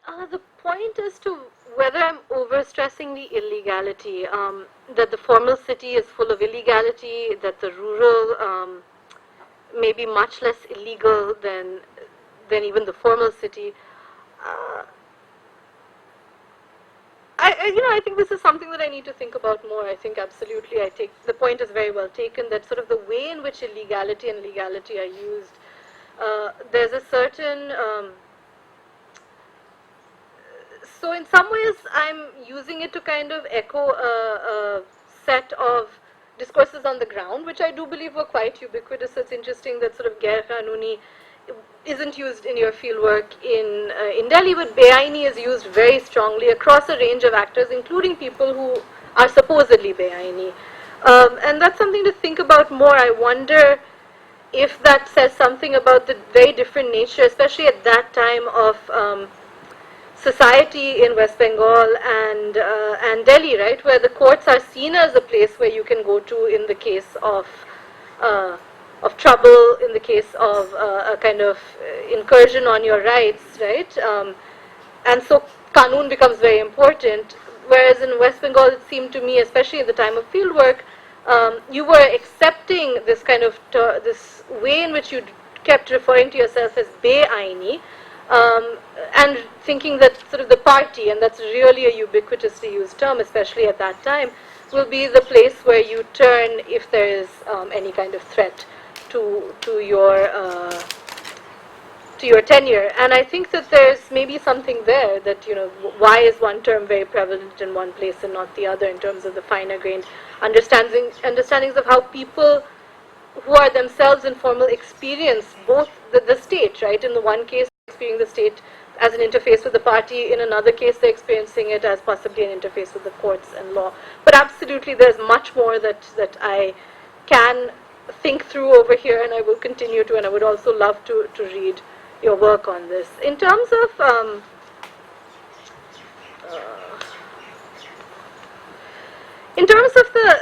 The point is to whether I'm overstressing the illegality, that the formal city is full of illegality, that the rural may be much less illegal than even the formal city. Uh, I think this is something that I need to think about more. I think absolutely, the point is very well taken, that sort of the way in which illegality and legality are used, there's a certain, so in some ways I'm using it to kind of echo a set of discourses on the ground, which I do believe were quite ubiquitous. So it's interesting that sort of Gair Qanuni isn't used in your fieldwork in Delhi, but Beaini is used very strongly across a range of actors, including people who are supposedly Beaini. And that's something to think about more. I wonder if that says something about the very different nature, especially at that time, of society in West Bengal and Delhi, right, where the courts are seen as a place where you can go to in the case of trouble, in the case of a kind of incursion on your rights, right? And so Kanun becomes very important, whereas in West Bengal it seemed to me, especially at the time of fieldwork, you were accepting this kind of, this way in which you kept referring to yourself as Be-Aini, and thinking that sort of the party, and that's really a ubiquitously used term, especially at that time, will be the place where you turn if there is any kind of threat to your tenure. And I think that there's maybe something there that, why is one term very prevalent in one place and not the other, in terms of the finer grained understandings of how people who are themselves in formal experience both the state, right? In the one case, experiencing the state as an interface with the party. In another case, they're experiencing it as possibly an interface with the courts and law. But absolutely, there's much more that I can think through over here, and I will continue to, and I would also love to read your work on this. In terms of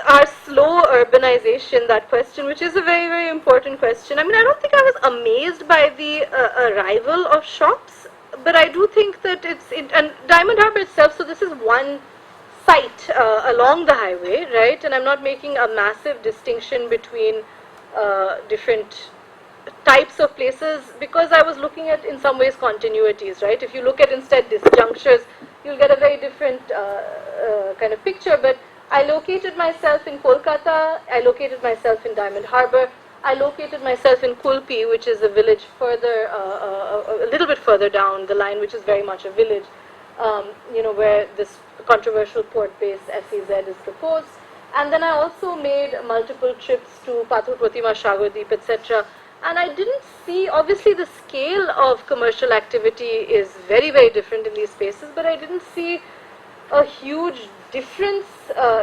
our slow urbanization, that question, which is a very, very important question. I mean, I don't think I was amazed by the arrival of shops, but I do think that and Diamond Harbour itself, so this is one site along the highway, right? And I'm not making a massive distinction between different types of places, because I was looking at, in some ways, continuities, right? If you look at instead disjunctures, you'll get a very different kind of picture. But I located myself in Kolkata, I located myself in Diamond Harbour, I located myself in Kulpi, which is a village further, a little bit further down the line, which is very much a village, where this controversial port base SEZ is proposed. And then I also made multiple trips to Pathur Pratima, Shagardeep, etc. And I didn't see, obviously the scale of commercial activity is very, very different in these spaces, but I didn't see a huge difference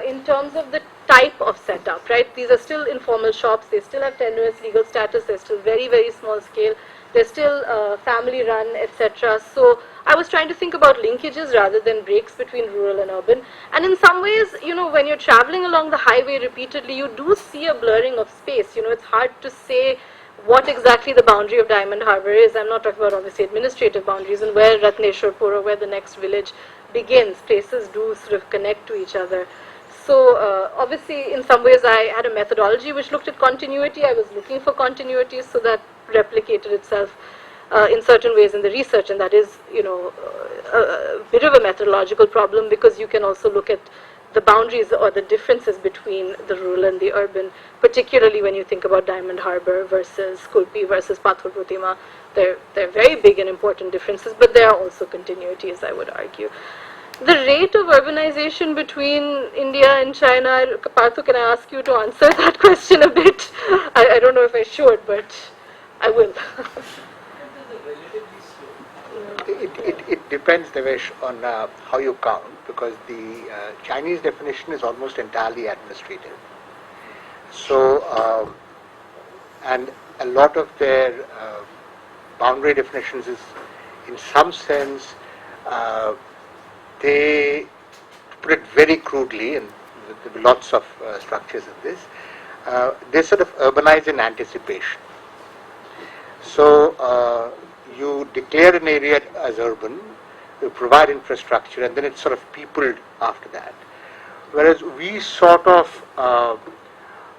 in terms of the type of setup, right? These are still informal shops, they still have tenuous legal status, they're still very, very small scale, they're still family run, etc. So I was trying to think about linkages rather than breaks between rural and urban. And in some ways, when you're traveling along the highway repeatedly, you do see a blurring of space. It's hard to say what exactly the boundary of Diamond Harbour is. I'm not talking about, obviously, administrative boundaries, and where Ratneshwarpur or where the next village begins. Places do sort of connect to each other. So obviously, in some ways, I had a methodology which looked at continuity. I was looking for continuity, so that replicated itself in certain ways in the research, and that is, a bit of a methodological problem, because you can also look at the boundaries or the differences between the rural and the urban, particularly when you think about Diamond Harbour versus Kulpi versus Pathur Pratima. They're very big and important differences, but there are also continuities, I would argue. The rate of urbanization between India and China, Parthu, can I ask you to answer that question a bit? I don't know if I should, but I will. It depends, Devesh, on how you count, because the Chinese definition is almost entirely administrative. So, and a lot of their boundary definitions is, in some sense, they, to put it very crudely, and there will be lots of structures in this, they sort of urbanize in anticipation. So, you declare an area as urban, you provide infrastructure, and then it's sort of peopled after that. Whereas we sort of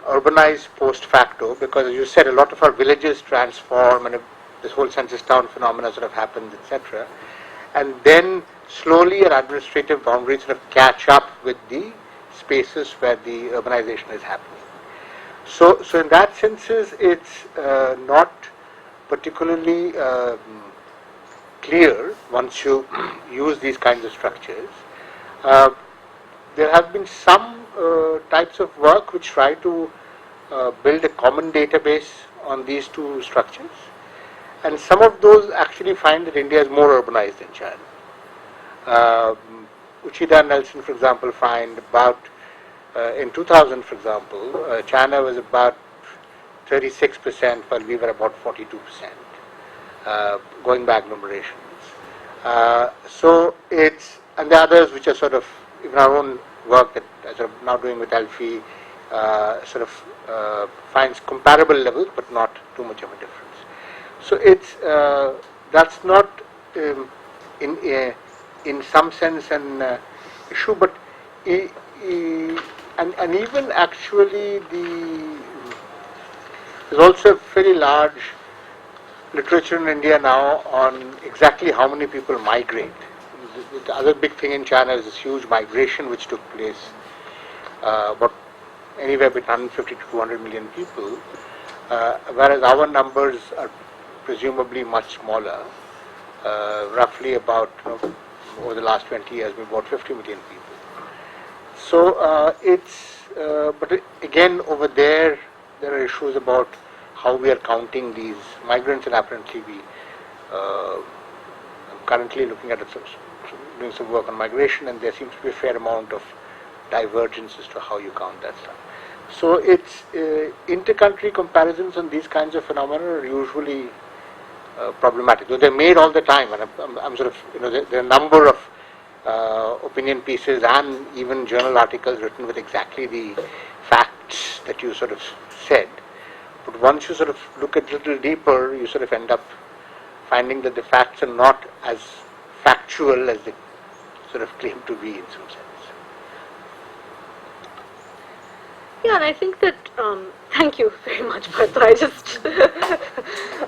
urbanize post facto, because as you said, a lot of our villages transform, and this whole census town phenomena sort of happens, etc. And then slowly our administrative boundaries sort of catch up with the spaces where the urbanization is happening. So in that sense, it's not particularly clear once you use these kinds of structures. There have been some types of work which try to build a common database on these two structures, and some of those actually find that India is more urbanized than China. Uchida and Nelson, for example, find about in 2000, for example, China was about 36%, while we were about 42%, going back numerations. So it's, and the others which are sort of, even our own work that I'm sort of now doing with Alfie, sort of finds comparable levels, but not too much of a difference. So it's, that's not in some sense an issue, but and even actually there's also a fairly large literature in India now on exactly how many people migrate. The other big thing in China is this huge migration which took place, about anywhere between 150 to 200 million people, whereas our numbers are presumably much smaller, roughly about, over the last 20 years, we've about 50 million people. So it's, but again, over there are issues about how we are counting these migrants, and apparently we are currently looking at it, doing some work on migration, and there seems to be a fair amount of divergence as to how you count that stuff. So it's inter-country comparisons on these kinds of phenomena are usually problematic. Though they're made all the time, and I'm sort of, there are a number of opinion pieces and even journal articles written with exactly the facts that you sort of said. But once you sort of look at it a little deeper, you sort of end up finding that the facts are not as factual as they sort of claim to be in some sense. Yeah, and I think that, thank you very much, Partha.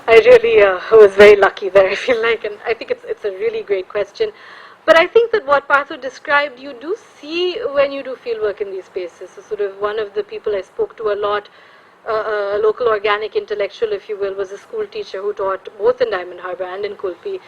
I really was very lucky there, I feel like, and I think it's a really great question. But I think that what Partha described, you do see when you do fieldwork in these spaces. So sort of one of the people I spoke to a lot, a local organic intellectual, if you will, was a school teacher who taught both in Diamond Harbour and in Kulpi.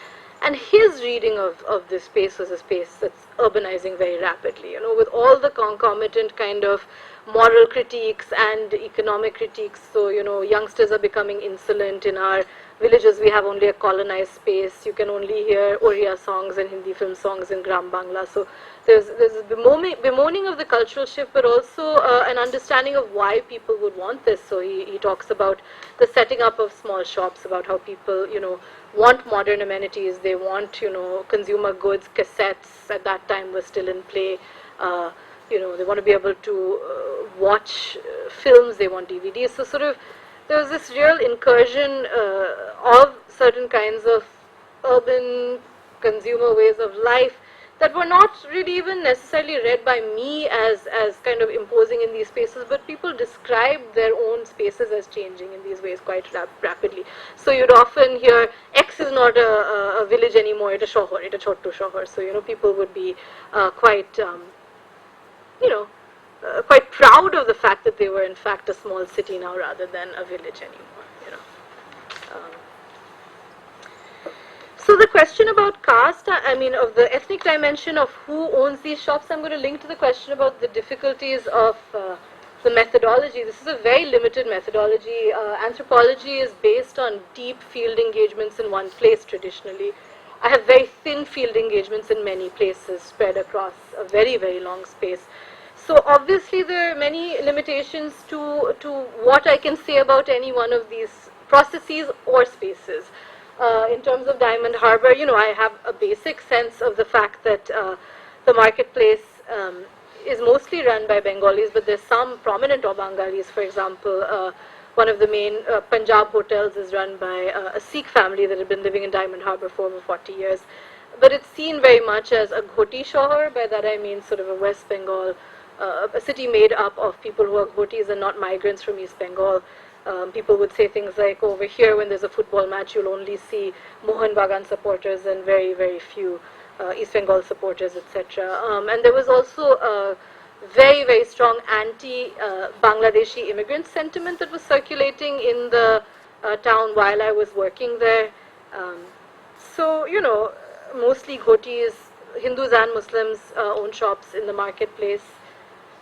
And his reading of this space was a space that's urbanizing very rapidly, with all the concomitant kind of moral critiques and economic critiques. So, youngsters are becoming insolent. In our villages, we have only a colonized space. You can only hear Oriya songs and Hindi film songs in Gram Bangla. So there's a bemoaning of the cultural shift, but also an understanding of why people would want this. So he talks about the setting up of small shops, about how people, want modern amenities. They want, consumer goods, cassettes at that time were still in play. They want to be able to watch films, they want DVDs. So sort of there was this real incursion of certain kinds of urban consumer ways of life that were not really even necessarily read by me as kind of imposing in these spaces, but people described their own spaces as changing in these ways quite rapidly. So you'd often hear, X is not a village anymore, it's a shohar, it's a chotto shohar. So, people would be quite quite proud of the fact that they were in fact a small city now rather than a village anymore. So the question about caste, of the ethnic dimension of who owns these shops, I'm going to link to the question about the difficulties of the methodology. This is a very limited methodology. Anthropology is based on deep field engagements in one place traditionally. I have very thin field engagements in many places spread across a very, very long space. So obviously there are many limitations to what I can say about any one of these processes or spaces. In terms of Diamond Harbour, I have a basic sense of the fact that the marketplace is mostly run by Bengalis, but there's some prominent Obangalis. For example, one of the main Punjab hotels is run by a Sikh family that had been living in Diamond Harbour for over 40 years. but it's seen very much as a Ghoti Shahar. By that I mean sort of a West Bengal, a city made up of people who are Ghotis and not migrants from East Bengal. People would say things like, over here when there's a football match, you'll only see Mohan Bagan supporters and very, very few East Bengal supporters, etc. And there was also a very, very strong anti-Bangladeshi immigrant sentiment that was circulating in the town while I was working there. So, you know, mostly Ghotis, Hindus and Muslims own shops in the marketplace.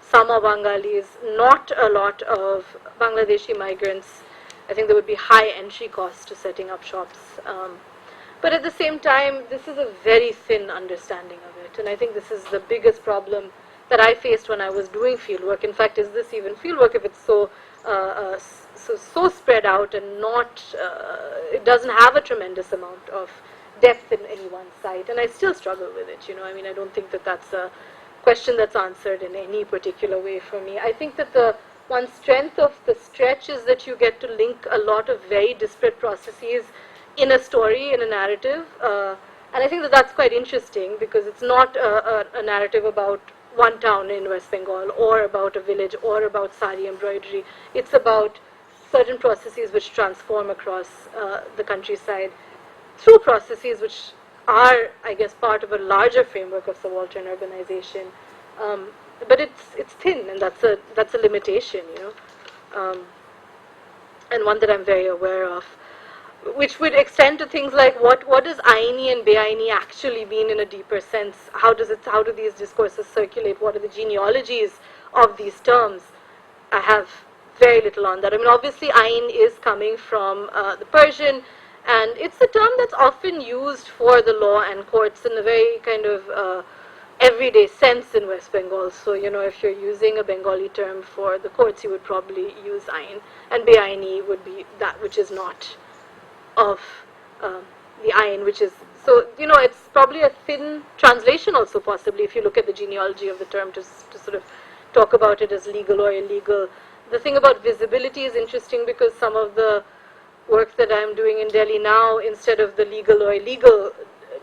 Some are Bengalis, not a lot of Bangladeshi migrants. I think there would be high entry costs to setting up shops. But at the same time, this is a very thin understanding of it. And I think this is the biggest problem that I faced when I was doing fieldwork. In fact, is this even fieldwork if it's so spread out and not, it doesn't have a tremendous amount of depth in any one site. And I still struggle with it, you know. I mean, I don't think that that's a question that's answered in any particular way for me. I think that the one strength of the stretch is that you get to link a lot of very disparate processes in a story, in a narrative, and I think that that's quite interesting because it's not a narrative about one town in West Bengal or about a village or about sari embroidery. It's about certain processes which transform across the countryside through processes which are, I guess, part of a larger framework of subaltern urbanization. But it's thin, and that's a limitation, you know, and one that I'm very aware of, which would extend to things like what does Aini and Beaini actually mean in a deeper sense? How do these discourses circulate? What are the genealogies of these terms? I have very little on that. I mean, obviously, Ain is coming from the Persian, and it's a term that's often used for the law and courts in a very kind of everyday sense in West Bengal. So, you know, if you're using a Bengali term for the courts, you would probably use Ain, and Beaini would be that which is not of the Ain, which is, so, you know, it's probably a thin translation also possibly if you look at the genealogy of the term to sort of talk about it as legal or illegal. The thing about visibility is interesting because some of the work that I'm doing in Delhi now, instead of the legal or illegal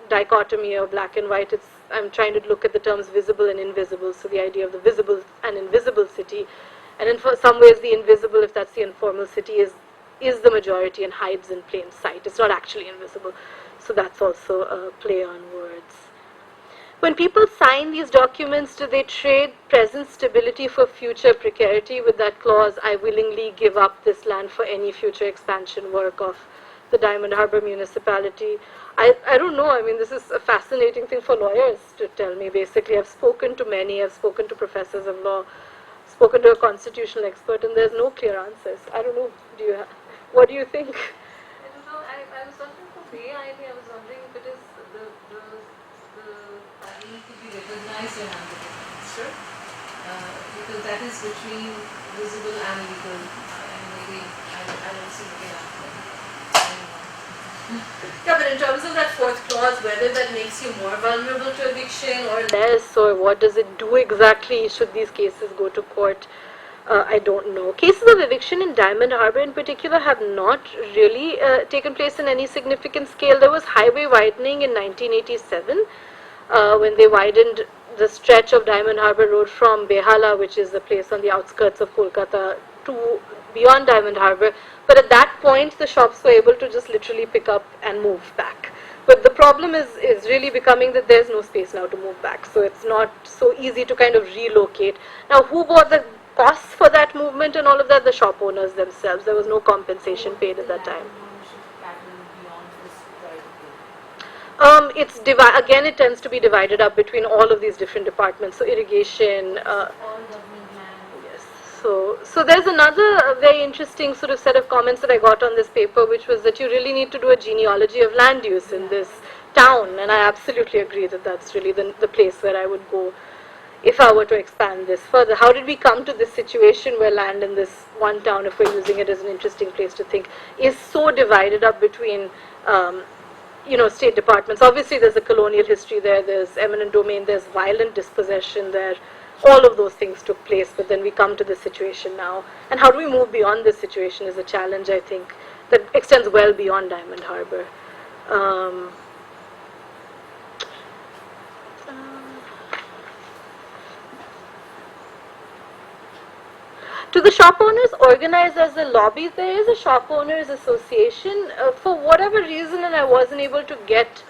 dichotomy of black and white, I'm trying to look at the terms visible and invisible, so the idea of the visible and invisible city. And in some ways the invisible, if that's the informal city, is the majority and hides in plain sight. It's not actually invisible. So that's also a play on words. When people sign these documents, do they trade present stability for future precarity with that clause, I willingly give up this land for any future expansion work of the Diamond Harbour municipality? I don't know. I mean, this is a fascinating thing for lawyers to tell me, basically. I've spoken to many. I've spoken to professors of law, spoken to a constitutional expert, and there's no clear answers. I don't know. What do you think? I don't know. I was wondering for I was wondering if it is the need to be recognized and understood, because that is between visible and legal, and maybe I don't see the answer. Yeah, but in terms of that fourth clause, whether that makes you more vulnerable to eviction or less, or what does it do exactly, should these cases go to court, I don't know. Cases of eviction in Diamond Harbour in particular have not really taken place in any significant scale. There was highway widening in 1987 when they widened the stretch of Diamond Harbour Road from Behala, which is a place on the outskirts of Kolkata, to beyond Diamond Harbour. But at that point, the shops were able to just literally pick up and move back. But the problem is really becoming that there's no space now to move back. So it's not so easy to kind of relocate. Now, who bore the costs for that movement and all of that? The shop owners themselves. There was no compensation paid at that time. It's again, it tends to be divided up between all of these different departments. So irrigation. So there's another very interesting sort of set of comments that I got on this paper, which was that you really need to do a genealogy of land use in this town, and I absolutely agree that that's really the place where I would go if I were to expand this further. How did we come to this situation where land in this one town, if we're using it as an interesting place to think, is so divided up between state departments? Obviously there's a colonial history there, there's eminent domain, there's violent dispossession there. All of those things took place, but then we come to this situation now. And how do we move beyond this situation is a challenge, I think, that extends well beyond Diamond Harbour. the shop owners organized as a lobby. There is a shop owners association. For whatever reason, and I wasn't able to get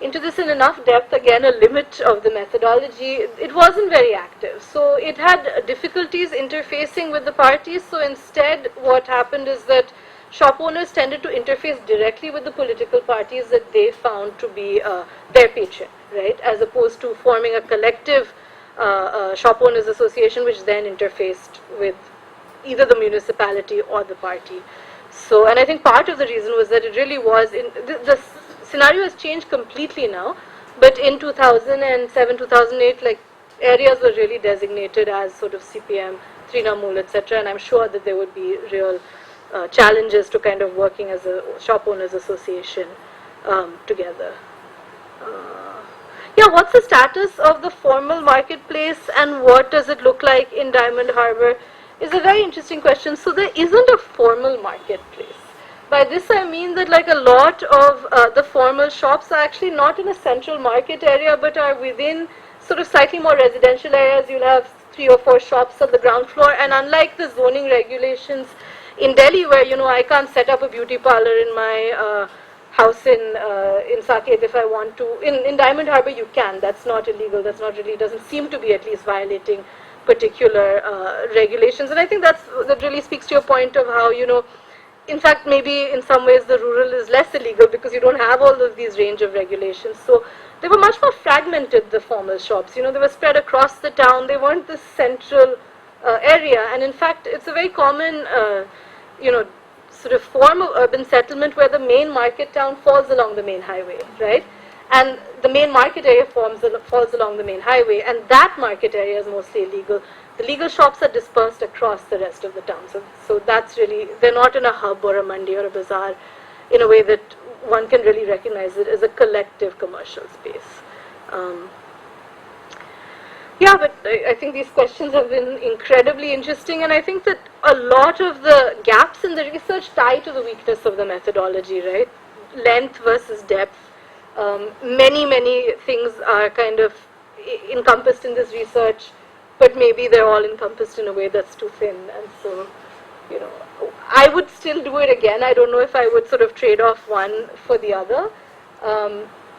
into this in enough depth, again a limit of the methodology, it wasn't very active. So it had difficulties interfacing with the parties. So instead what happened is that shop owners tended to interface directly with the political parties that they found to be their patron, right, as opposed to forming a collective shop owners association which then interfaced with either the municipality or the party. So, and I think part of the reason was that it really was, the scenario has changed completely now, but in 2007, 2008, like, areas were really designated as sort of CPM, Trinamool, etc., and I'm sure that there would be real challenges to kind of working as a shop owners association together. Yeah, what's the status of the formal marketplace and what does it look like in Diamond Harbour is a very interesting question. So there isn't a formal marketplace. By this I mean that like a lot of the formal shops are actually not in a central market area but are within sort of slightly more residential areas. You'll have 3 or 4 shops on the ground floor, and unlike the zoning regulations in Delhi where, you know, I can't set up a beauty parlor in my house in Saket if I want to. In Diamond Harbour you can. That's not illegal. That's not really, doesn't seem to be at least violating particular regulations. And I think that really speaks to your point of how, you know, in fact maybe in some ways the rural is less illegal because you don't have all of these range of regulations. So they were much more fragmented, the formal shops. You know, they were spread across the town. They weren't this central area. And in fact it's a very common, you know, sort of form of urban settlement where the main market town falls along the main highway, right? And the main market area falls along the main highway, and that market area is mostly illegal. The legal shops are dispersed across the rest of the town. So that's really, they're not in a hub or a mandi or a bazaar in a way that one can really recognize it as a collective commercial space. Yeah, but I think these questions have been incredibly interesting, and I think that a lot of the gaps in the research tie to the weakness of the methodology, right? Length versus depth. Many things are kind of encompassed in this research, but maybe they're all encompassed in a way that's too thin, and so, you know, I would still do it again. I don't know if I would sort of trade off one for the other.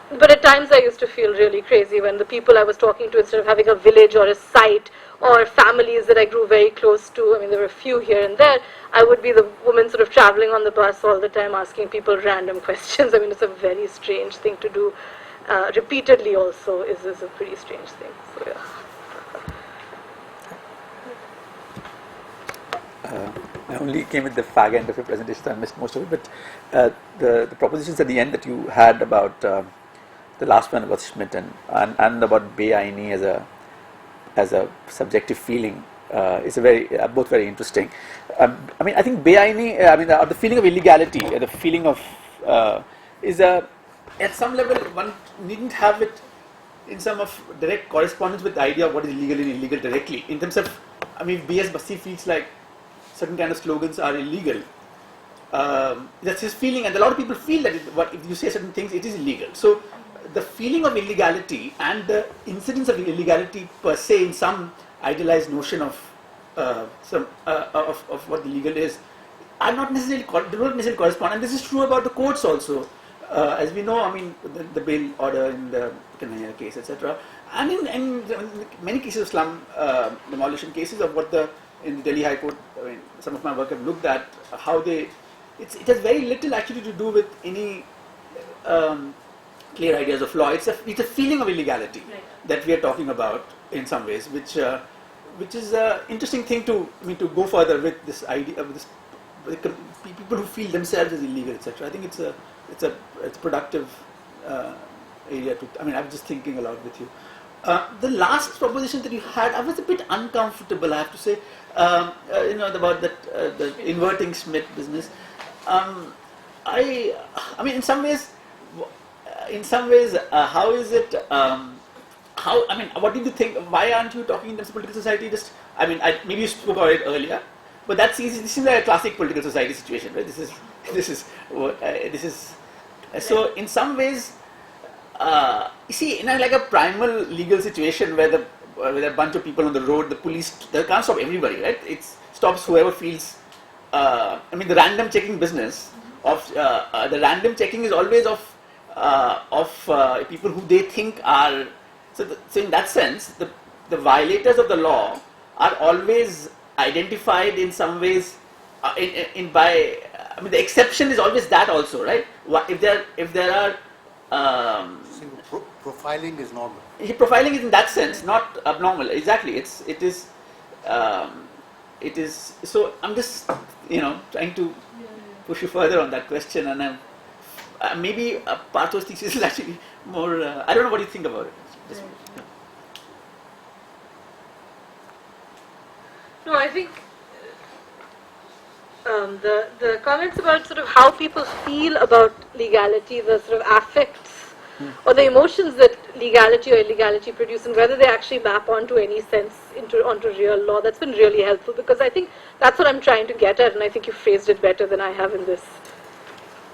But at times I used to feel really crazy when the people I was talking to, instead of having a village or a site or families that I grew very close to, I mean there were a few here and there, I would be the woman sort of traveling on the bus all the time asking people random questions. I mean it's a very strange thing to do. Repeatedly also is a pretty strange thing. So yeah. I only came at the fag end of your presentation, so I missed most of it, but the propositions at the end that you had about the last one about Schmidt and about Beaini as a subjective feeling is a very both very interesting. I mean, I think Beaini, I mean the feeling of illegality, the feeling of is at some level one needn't have it in some of direct correspondence with the idea of what is legal and illegal directly. In terms of, I mean, B.S. Basi feels like certain kind of slogans are illegal. That's his feeling, and a lot of people feel that if you say certain things, it is illegal. So the feeling of illegality and the incidence of illegality per se in some idealized notion of what the legal is are not necessarily do not necessarily correspond, and this is true about the courts also. As we know, I mean, the bail order in the Kanhaiya case, etc., and in many cases of slum demolition cases of what in the Delhi High Court, I mean, some of my work have looked at how it has very little actually to do with any clear ideas of law. It's a feeling of illegality that we are talking about in some ways, which is an interesting thing to go further with this idea of this people who feel themselves as illegal, etc. I think it's a productive area to. I mean, I'm just thinking aloud with you. The last proposition that you had, I was a bit uncomfortable, I have to say. About that the inverting Schmidt business. I mean, in some ways, how is it? What did you think? Why aren't you talking in terms of political society? Maybe you spoke about it earlier, but that's easy. This is like a classic political society situation, right? This is. So in some ways, you see, in like a primal legal situation where there are a bunch of people on the road, the police, they can't stop everybody, right? stops whoever feels. I mean, the random checking business of the random checking is always of people who they think are. So in that sense, the violators of the law are always identified in some ways. I mean, the exception is always that also, right? If there are Profiling is normal. profiling is in that sense not abnormal. Exactly, it is. So I'm just trying to push you further on that question, and maybe Partho's thesis is actually more. I don't know what you think about it. Just, No, I think the comments about sort of how people feel about legality, the sort of affects or the emotions that legality or illegality produce, and whether they actually map onto any sense onto real law, that's been really helpful, because I think that's what I'm trying to get at, and I think you phrased it better than I have in this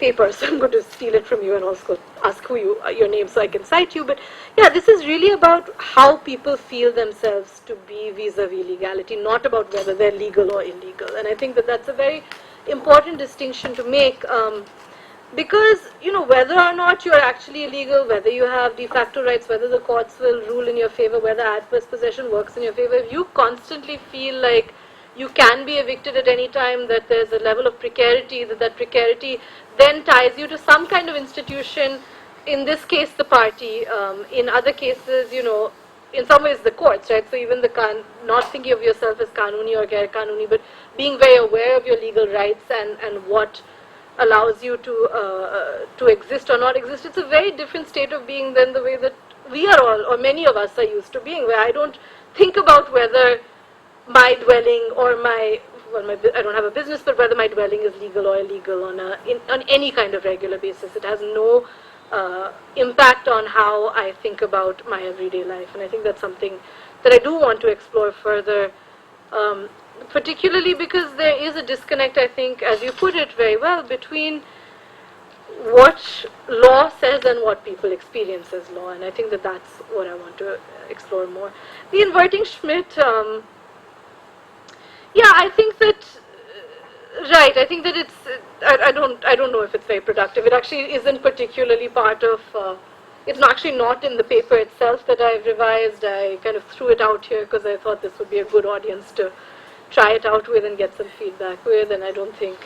paper, so I'm going to steal it from you and also ask your name so I can cite you. But yeah, this is really about how people feel themselves to be vis-a-vis legality, not about whether they're legal or illegal. And I think that that's a very important distinction to make, because whether or not you're actually illegal, whether you have de facto rights, whether the courts will rule in your favor, whether adverse possession works in your favor, if you constantly feel like you can be evicted at any time, that there's a level of precarity, that precarity then ties you to some kind of institution, in this case the party, in other cases, in some ways the courts, right? So even not thinking of yourself as kanuni or gair kanuni, but being very aware of your legal rights and what allows you to exist or not exist. It's a very different state of being than the way that we are all, or many of us are used to being, where I don't think about whether my dwelling or I don't have a business, but whether my dwelling is legal or illegal on any kind of regular basis. It has no impact on how I think about my everyday life, and I think that's something that I do want to explore further, particularly because there is a disconnect, I think, as you put it very well, between what law says and what people experience as law, and I think that that's what I want to explore more. The inverting Schmidt, yeah, I think that, right, I think that it's, I don't know if it's very productive. It actually isn't particularly part of, it's actually not in the paper itself that I've revised. I kind of threw it out here because I thought this would be a good audience to try it out with and get some feedback with, and I don't think,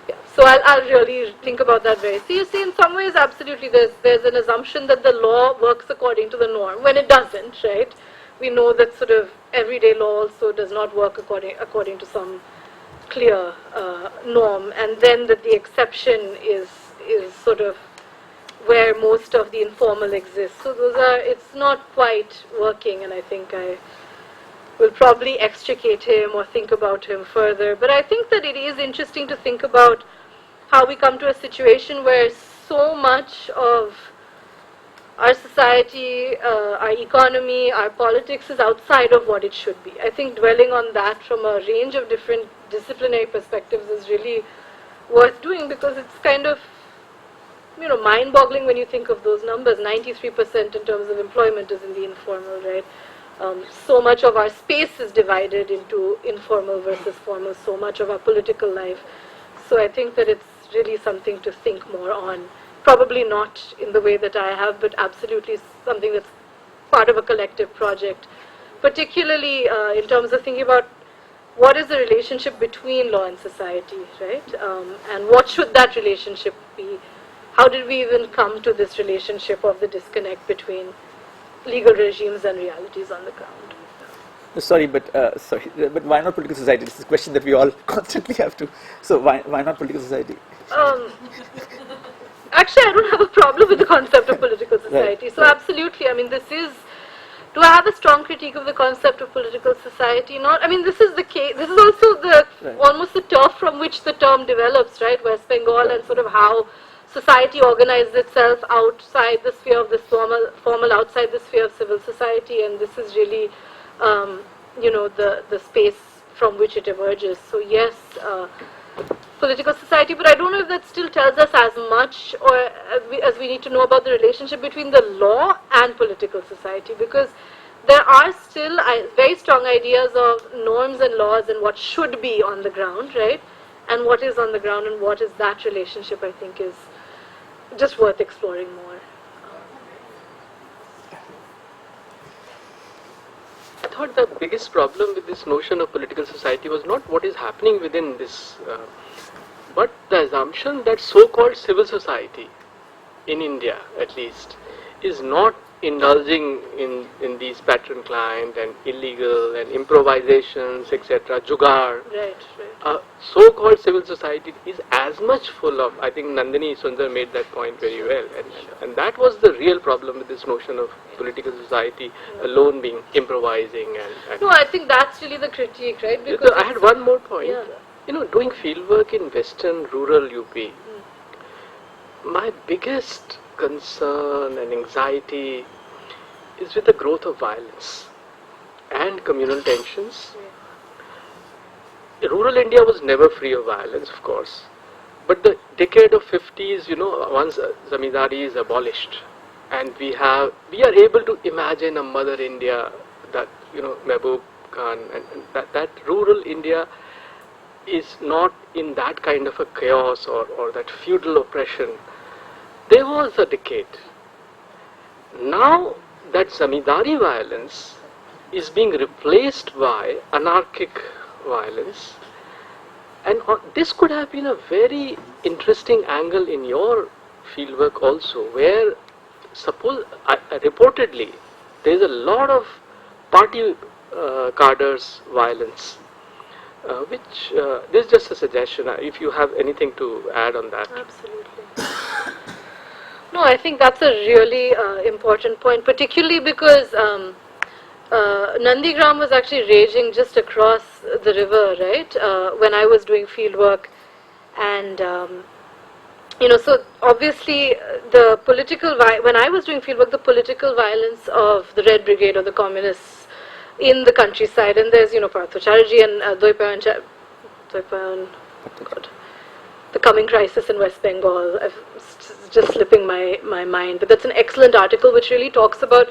yeah. So I'll really think about that very seriously. In some ways, absolutely, there's an assumption that the law works according to the norm, when it doesn't, right? We know that sort of everyday law also does not work according to some clear norm, and then that the exception is sort of where most of the informal exists. So it's not quite working, and I think I will probably extricate him or think about him further. But I think that it is interesting to think about how we come to a situation where so much of our society, our economy, our politics is outside of what it should be. I think dwelling on that from a range of different disciplinary perspectives is really worth doing, because it's kind of, mind-boggling when you think of those numbers. 93% in terms of employment is in the informal, right? So much of our space is divided into informal versus formal, so much of our political life. So I think that it's really something to think more on. Probably not in the way that I have, but absolutely something that's part of a collective project, particularly in terms of thinking about what is the relationship between law and society, right? And what should that relationship be? How did we even come to this relationship of the disconnect between legal regimes and realities on the ground? Sorry, but why not political society? This is a question that we all constantly have to. So why not political society? Actually, I don't have a problem with the concept of political society. Right, So right. absolutely, I mean, do I have a strong critique of the concept of political society? Not, I mean, this is the case, this is also almost the turf from which the term develops, right? West Bengal, and sort of how society organizes itself outside the sphere of the formal, outside the sphere of civil society, and this is really, the space from which it emerges. So yes, political society, but I don't know if that still tells us as much as we need to know about the relationship between the law and political society, because there are still very strong ideas of norms and laws and what should be on the ground, right? And what is on the ground and what is that relationship, I think, is just worth exploring more. I thought the biggest problem with this notion of political society was not what is happening within this, but the assumption that so-called civil society, in India at least, is not indulging in these pattern client and illegal and improvisations, etc., jugaad. Right, right. So-called civil society is as much full of, I think Nandini Sundar made that point very well, and that was the real problem with this notion of political society alone being improvising. And No, I think that's really the critique, right? Because I had one more point. Yeah. You know, doing fieldwork in western rural UP, my biggest concern and anxiety is with the growth of violence and communal tensions. Rural India was never free of violence, of course, but the decade of 50s, you know, once zamindari is abolished, and we are able to imagine a mother India, that, you know, Mehboob Khan, and that rural India is not in that kind of a chaos or that feudal oppression. There was a decade. Now that zamindari violence is being replaced by anarchic violence, and this could have been a very interesting angle in your fieldwork also, where suppose reportedly there is a lot of party cadres violence, which this is just a suggestion. If you have anything to add on that. Absolutely. No, I think that's a really important point, particularly because Nandigram was actually raging just across the river, right, when I was doing field work. And, you know, so obviously the political, when I was doing field work, the political violence of the Red Brigade or the communists in the countryside, and there's, you know, Parthu Chatterjee and Doipayan, God, the coming crisis in West Bengal. It's just slipping my mind, but that's an excellent article which really talks about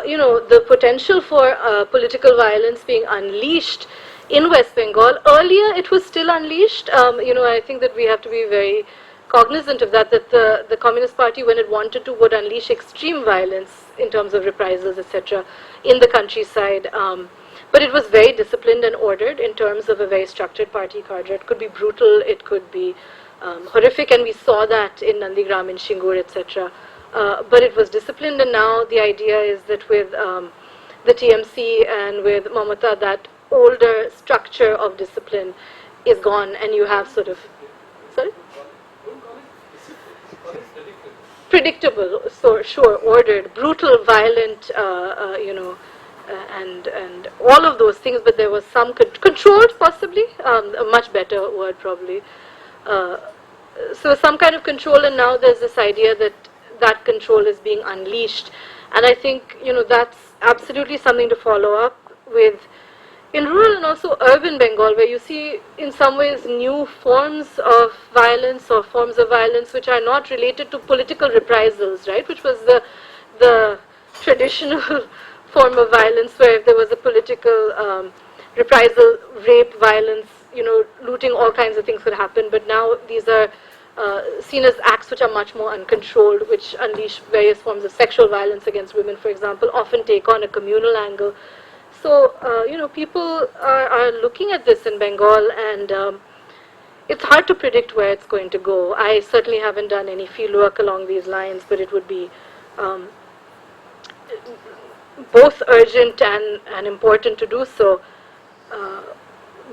you know, the potential for political violence being unleashed in West Bengal. Earlier it was still unleashed. You know, I think that we have to be very cognizant of that the Communist Party, when it wanted to, would unleash extreme violence in terms of reprisals, etc., in the countryside. But it was very disciplined and ordered in terms of a very structured party cadre. It could be brutal, it could be horrific, and we saw that in Nandigram, in Shingur, etc. But it was disciplined, and now the idea is that with the TMC and with Mamata, that older structure of discipline is gone, and you have sort of, sorry? Predictable, so sure, ordered, brutal, violent, you know, and all of those things, but there was some controlled, possibly, a much better word probably. So some kind of control, and now there's this idea that that control is being unleashed, and I think, you know, that's absolutely something to follow up with in rural and also urban Bengal, where you see in some ways new forms of violence or forms of violence which are not related to political reprisals, right, which was the traditional form of violence, where if there was a political reprisal, rape, violence, you know, looting, all kinds of things could happen, but now these are seen as acts which are much more uncontrolled, which unleash various forms of sexual violence against women, for example, often take on a communal angle. So, you know, people are looking at this in Bengal, and it's hard to predict where it's going to go. I certainly haven't done any field work along these lines, but it would be both urgent and important to do so.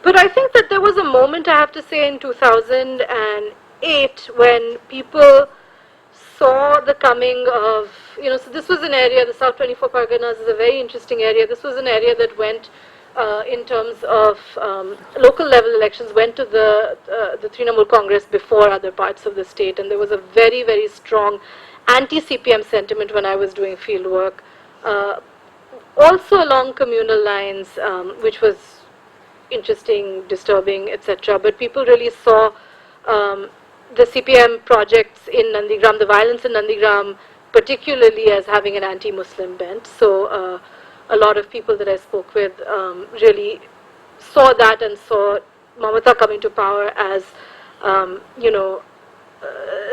But I think that there was a moment, I have to say, in 2008 when people saw the coming of, you know, so this was an area, the South 24 Parganas is a very interesting area. This was an area that went, in terms of local level elections, went to the Trinamool Congress before other parts of the state, and there was a very, very strong anti-CPM sentiment when I was doing field work. Also along communal lines, which was interesting, disturbing, etc. But people really saw the CPM projects in Nandigram, the violence in Nandigram, particularly as having an anti-Muslim bent. So a lot of people that I spoke with really saw that and saw Mamata coming to power as,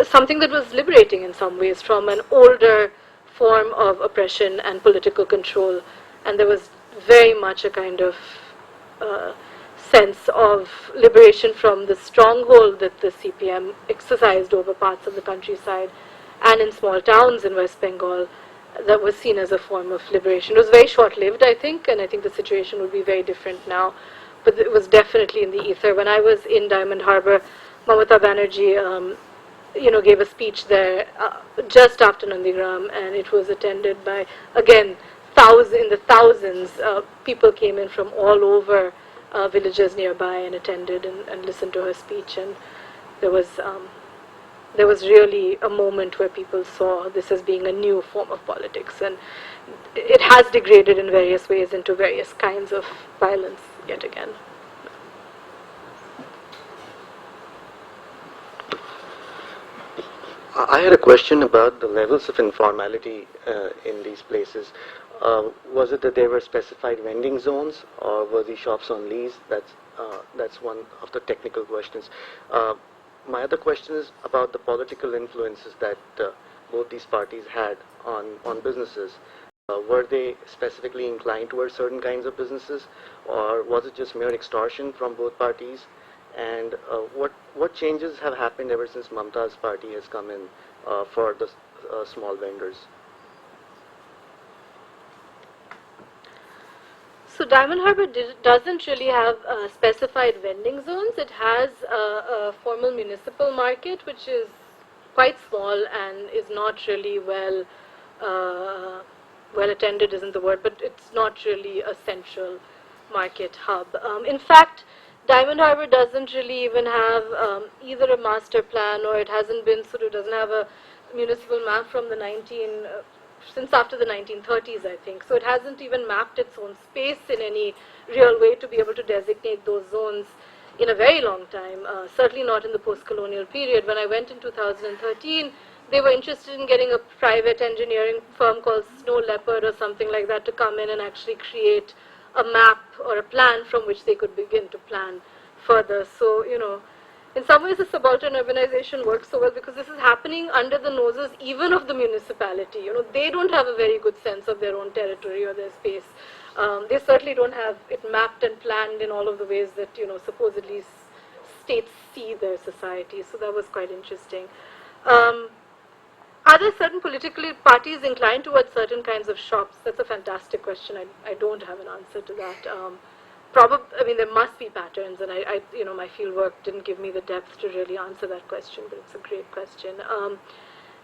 something that was liberating in some ways from an older form of oppression and political control. And there was very much a kind of sense of liberation from the stronghold that the CPM exercised over parts of the countryside and in small towns in West Bengal that was seen as a form of liberation. It was very short-lived, I think, and I think the situation would be very different now, but it was definitely in the ether. When I was in Diamond Harbour, Mamata Banerjee gave a speech there just after Nandigram, and it was attended by, again, in the thousands. People came in from all over villages nearby and attended and listened to her speech, and there was really a moment where people saw this as being a new form of politics, and it has degraded in various ways into various kinds of violence yet again. I had a question about the levels of informality in these places. Was it that there were specified vending zones, or were these shops on lease? That's one of the technical questions. My other question is about the political influences that both these parties had on businesses. Were they specifically inclined towards certain kinds of businesses, or was it just mere extortion from both parties? And what changes have happened ever since Mamata's party has come in for the small vendors? So Diamond Harbour doesn't really have specified vending zones. It has a formal municipal market, which is quite small and is not really well attended isn't the word, but it's not really a central market hub. In fact, Diamond Harbour doesn't really even have either a master plan, or it hasn't been doesn't have a municipal map from the since after the 1930s, I think. So it hasn't even mapped its own space in any real way to be able to designate those zones in a very long time, certainly not in the post-colonial period. When I went in 2013, they were interested in getting a private engineering firm called Snow Leopard or something like that to come in and actually create a map or a plan from which they could begin to plan further. So, in some ways the subaltern urbanization works so well because this is happening under the noses even of the municipality. They don't have a very good sense of their own territory or their space. They certainly don't have it mapped and planned in all of the ways that, supposedly states see their society. So that was quite interesting. Are there certain political parties inclined towards certain kinds of shops? That's a fantastic question. I don't have an answer to that. There must be patterns, and my field work didn't give me the depth to really answer that question, but it's a great question.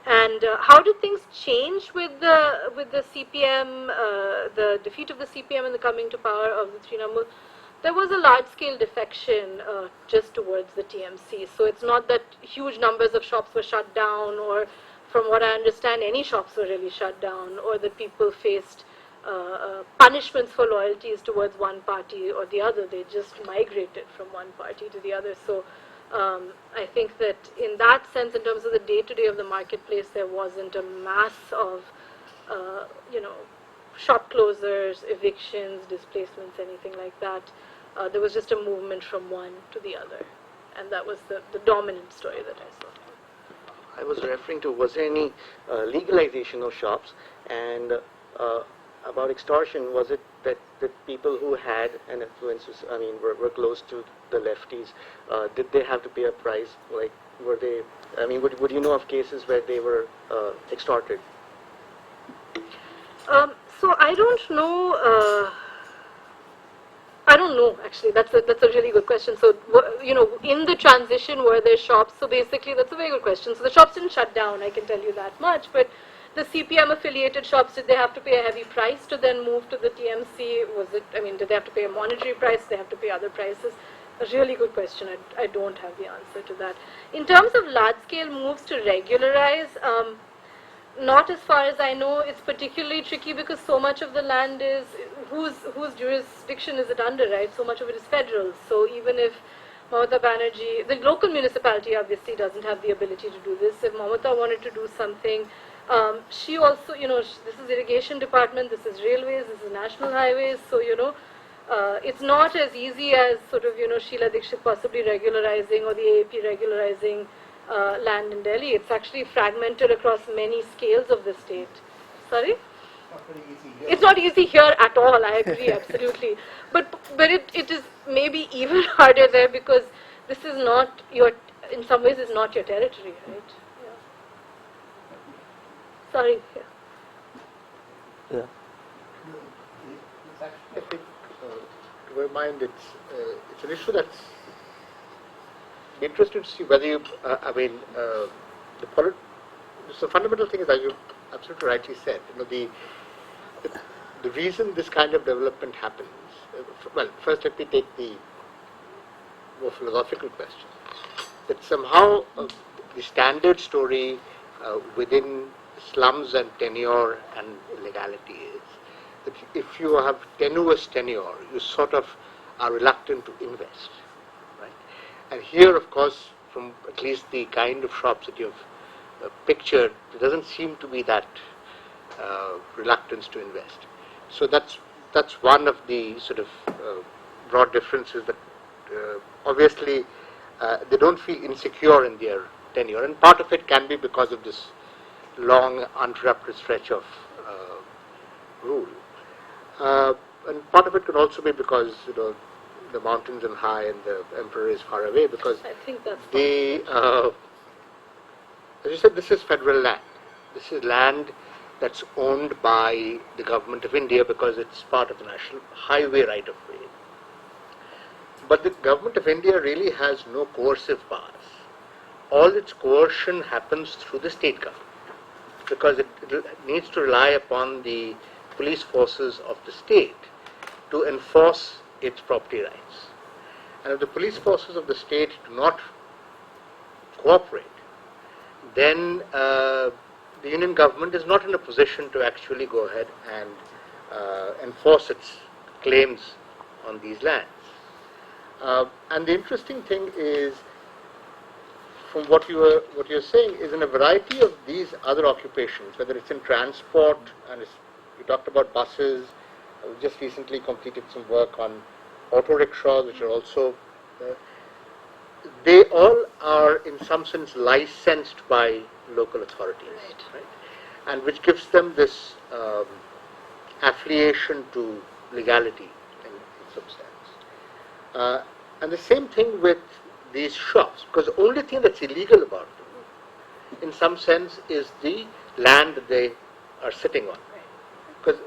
And how did things change with the CPM, the defeat of the CPM and the coming to power of the Trinamool? There was a large-scale defection just towards the TMC. So it's not that huge numbers of shops were shut down, or from what I understand, any shops were really shut down, or that people faced punishments for loyalties towards one party or the other. They just migrated from one party to the other. So I think that in that sense, in terms of the day-to-day of the marketplace, there wasn't a mass of, shop closures, evictions, displacements, anything like that. There was just a movement from one to the other. And that was the dominant story that I saw. I was referring to, was there any legalization of shops? And about extortion, was it that the people who had an influence, were close to the lefties, did they have to pay a price? Like, were they, would you know of cases where they were extorted? So I don't know. I don't know, actually. That's a really good question. So, in the transition, were there shops? So basically, that's a very good question. So the shops didn't shut down, I can tell you that much. But the CPM-affiliated shops, did they have to pay a heavy price to then move to the TMC? Did they have to pay a monetary price? Did they have to pay other prices? A really good question. I don't have the answer to that. In terms of large-scale moves to regularize, not as far as I know. It's particularly tricky because so much of the land is, whose jurisdiction is it under, right? So much of it is federal. So even if Mamata Banerjee, the local municipality obviously doesn't have the ability to do this. If Mamata wanted to do something, She also, this is irrigation department, this is railways, this is national highways, so, it's not as easy as sort of, Sheila Dikshit possibly regularizing or the AAP regularizing land in Delhi. It's actually fragmented across many scales of the state. Sorry? Not very easy here. It's not easy here at all, I agree, absolutely. But it is maybe even harder there because this is not your, in some ways, it's not your territory, right? Yeah. Sorry. Yeah. Yeah. It's actually, I think, to my mind, it's an issue that's interesting to see whether you, the fundamental thing is, as you absolutely rightly said, the reason this kind of development happens, well, first let me take the more philosophical question, that somehow the standard story within slums and tenure and illegality is that if you have tenuous tenure, you sort of are reluctant to invest, right? And here, of course, from at least the kind of shops that you've pictured, there doesn't seem to be that reluctance to invest. So that's one of the sort of broad differences that obviously they don't feel insecure in their tenure, and part of it can be because of this long uninterrupted stretch of rule, and part of it could also be because the mountains are high and the emperor is far away, because I think that's as you said, this is federal land. This is land that's owned by the government of India because it's part of the national highway right of way. But the government of India really has no coercive powers. All its coercion happens through the state government because it needs to rely upon the police forces of the state to enforce its property rights. And if the police forces of the state do not cooperate, then the union government is not in a position to actually go ahead and enforce its claims on these lands. And the interesting thing is, from what you're saying, is in a variety of these other occupations, whether it's in transport, and you talked about buses. We just recently completed some work on auto rickshaws, which are also they all are in some sense licensed by local authorities, right? And which gives them this affiliation to legality in some sense. And the same thing with these shops, because the only thing that's illegal about them, in some sense, is the land that they are sitting on. Because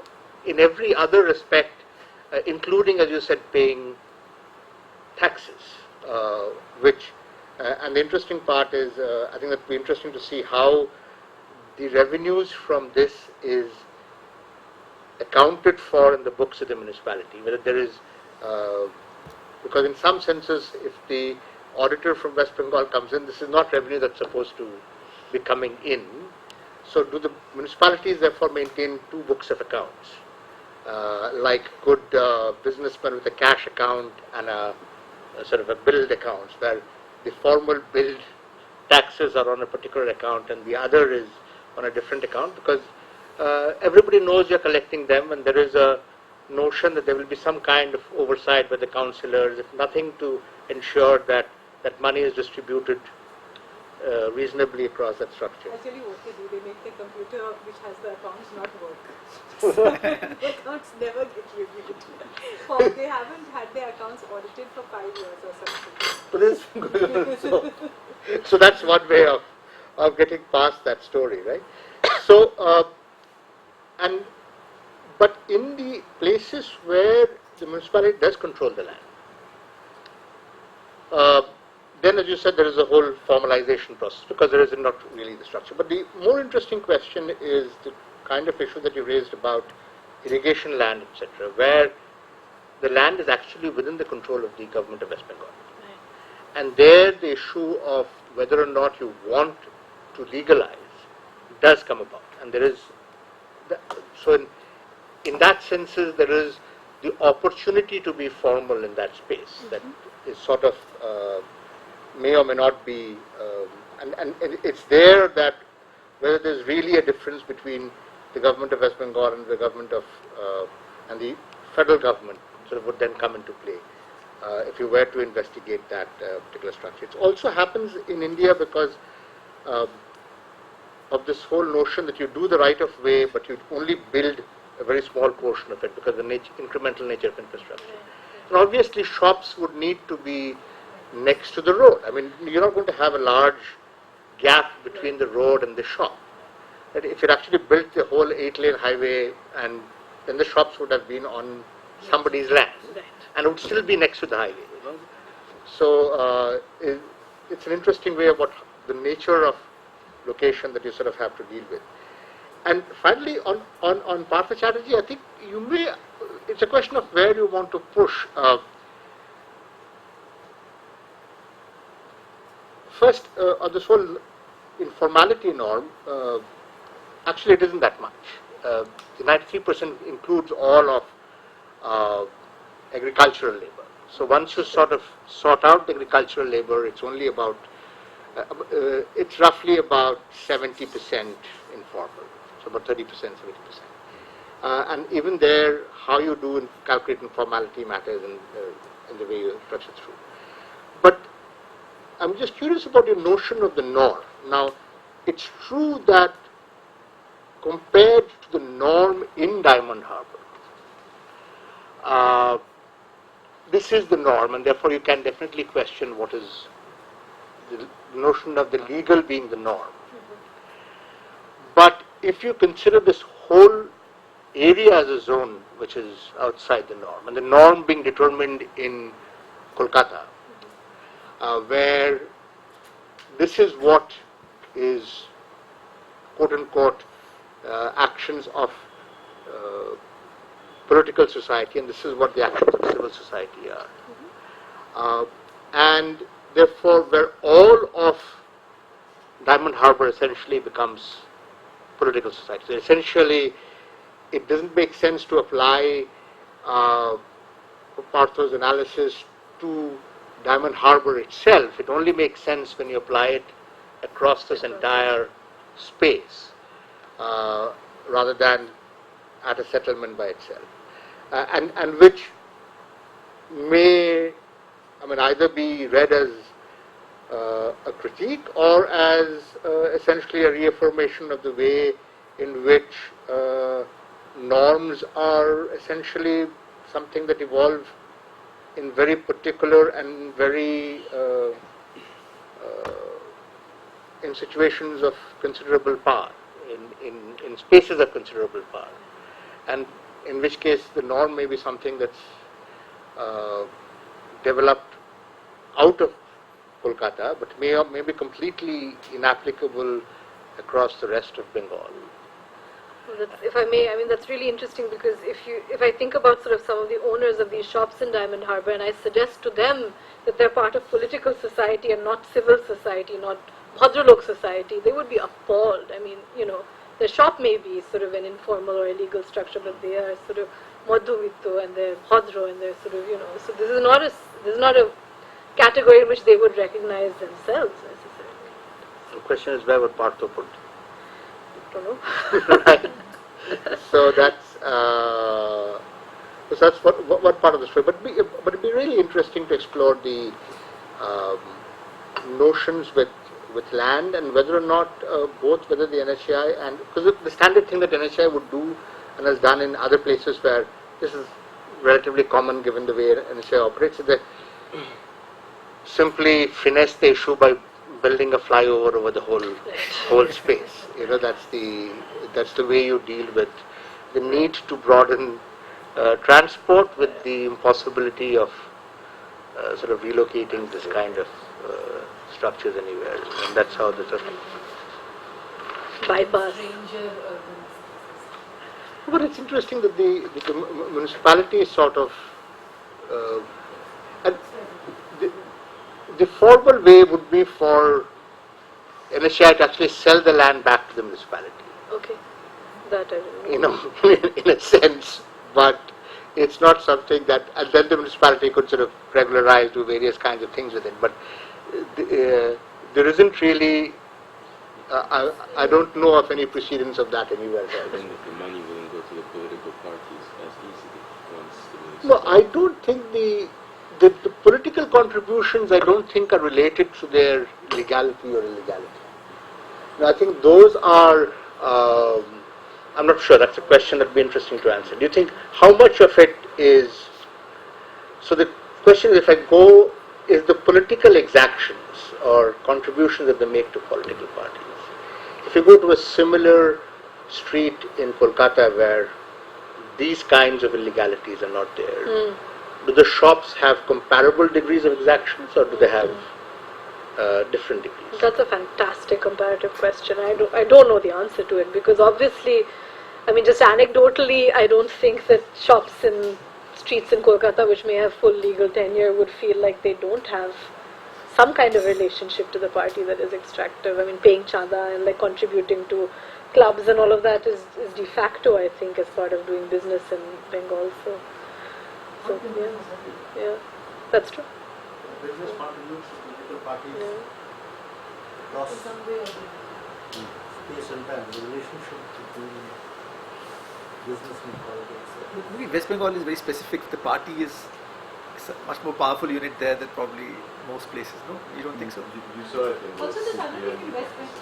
in every other respect, including, as you said, paying taxes, and the interesting part is, I think that would be interesting to see how the revenues from this is accounted for in the books of the municipality, whether there is, because in some senses, if the auditor from West Bengal comes in, this is not revenue that's supposed to be coming in. So do the municipalities therefore maintain two books of accounts, like good businessmen with a cash account and a sort of a billed accounts, where the formal billed taxes are on a particular account and the other is on a different account, because everybody knows you're collecting them, and there is a notion that there will be some kind of oversight by the councillors, if nothing to ensure that that money is distributed reasonably across that structure. I'll tell you what they do. They make the computer which has the accounts not work. So the accounts never get reviewed. Or they haven't had their accounts audited for 5 years or something. So that's one way of getting past that story, right? So, but in the places where the municipality does control the land, then, as you said, there is a whole formalization process, because there is not really the structure. But the more interesting question is the kind of issue that you raised about irrigation land, etc., where the land is actually within the control of the government of West Bengal. Right. And there the issue of whether or not you want to legalize does come about. And there is, so in that sense, there is the opportunity to be formal in that space, that is sort of may or may not be, and it's there that whether there's really a difference between the government of West Bengal and the government of and the federal government sort of would then come into play if you were to investigate that particular structure. It also happens in India because of this whole notion that you do the right of way, but you only build a very small portion of it because of the incremental nature of infrastructure. And obviously shops would need to be next to the road. I mean, you're not going to have a large gap between the road and the shop. That if you actually built the whole 8-lane highway, and then the shops would have been on somebody's land, and it would still be next to the highway. You know? So it's an interesting way about the nature of location that you sort of have to deal with. And finally, on Partha Chatterjee, I think you may. It's a question of where you want to push. First, on this whole informality norm, actually it isn't that much. The 93% includes all of agricultural labor. So once you sort of sort out the agricultural labor, it's only about, it's roughly about 70% informal. So about 30%, 70%. And even there, how you do in calculate informality matters in the way you approach it through. But I'm just curious about your notion of the norm. Now, it's true that compared to the norm in Diamond Harbour, this is the norm, and therefore you can definitely question what is the notion of the legal being the norm. But if you consider this whole area as a zone which is outside the norm, and the norm being determined in Kolkata, where this is what is quote-unquote actions of political society, and this is what the actions of civil society are. And therefore, where all of Diamond Harbour essentially becomes political society. So essentially, it doesn't make sense to apply Partha's analysis to Diamond Harbour itself. It only makes sense when you apply it across this entire space, rather than at a settlement by itself, and which may, I mean, either be read as a critique or as essentially a reaffirmation of the way in which norms are essentially something that evolve in very particular and very in situations of considerable power, in spaces of considerable power, and in which case the norm may be something that's developed out of Kolkata, but may be completely inapplicable across the rest of Bengal. Well, if I may, I mean, that's really interesting, because if I think about sort of some of the owners of these shops in Diamond Harbour, and I suggest to them that they're part of political society and not civil society, not Bhadralok society, they would be appalled. I mean, you know, the shop may be sort of an informal or illegal structure, but they are sort of Madhuvitto and they're Bhadra and they're sort of, you know, so this is not a category in which they would recognize themselves necessarily. The question is, where would Partha put? Don't know. Right. So that's what part of the story. But it'd be really interesting to explore the notions with land, and whether or not whether the NHAI, and because the standard thing that NHAI would do and has done in other places where this is relatively common given the way NHAI operates, is that simply finesse the issue by building a flyover over the whole space. You know, that's the way you deal with the need to broaden transport with the impossibility of sort of relocating this kind of structures anywhere, and that's how the sort of bypass. But it's interesting that the municipality is sort of and the formal way would be for NHAI to actually sell the land back to the municipality. Okay, that I don't know. You know, in a sense, but it's not something that, and then the municipality could sort of regularize, do various kinds of things with it. But there isn't really I don't know of any precedence of that anywhere else. And the money wouldn't go to the political parties as easily once the minister. No, I don't think the political contributions, I don't think, are related to their legality or illegality. No, I think those are, I'm not sure, that's a question that would be interesting to answer. Do you think how much of it is, so the question is, if I go, is the political exactions or contributions that they make to political parties. If you go to a similar street in Kolkata where these kinds of illegalities are not there, do the shops have comparable degrees of exactions or do they have different degrees? That's a fantastic comparative question. I don't know the answer to it because obviously, I mean, just anecdotally, I don't think that shops in streets in Kolkata which may have full legal tenure would feel like they don't have some kind of relationship to the party that is extractive. I mean, paying chanda and like contributing to clubs and all of that is de facto, I think, as part of doing business in Bengal. So yeah, that's true. Business contributes to political parties across space and time. The relationship between business and politics. Maybe West Bengal is very specific. The party is a much more powerful unit there than probably most places. No, you don't think so? You saw it in Also, this other thing in CPR. West Bengal.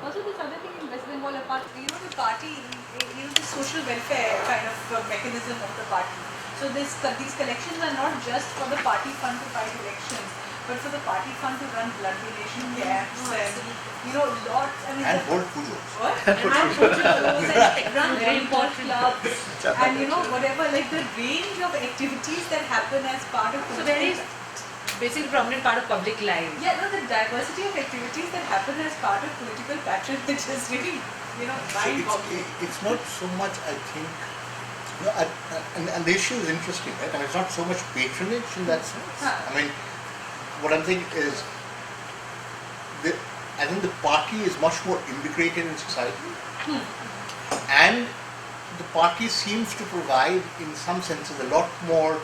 Also, this other thing in West Bengal, apart, the party, the social welfare kind of mechanism of the party. So these collections are not just for the party fund to fight elections, but for the party fund to run blood donation camps and lots. I mean, and hold pujos. What? And hold pujos and run very important clubs and whatever, like the range of activities that happen as part of. So very basically prominent part of public life. Yeah, no, the diversity of activities that happen as part of political patronage is really, mind-boggling. It's not so much, I think, and the issue is interesting, right? I mean, it's not so much patronage in that sense. I mean, what I'm thinking is, I think the party is much more integrated in society, and the party seems to provide, in some senses, a lot more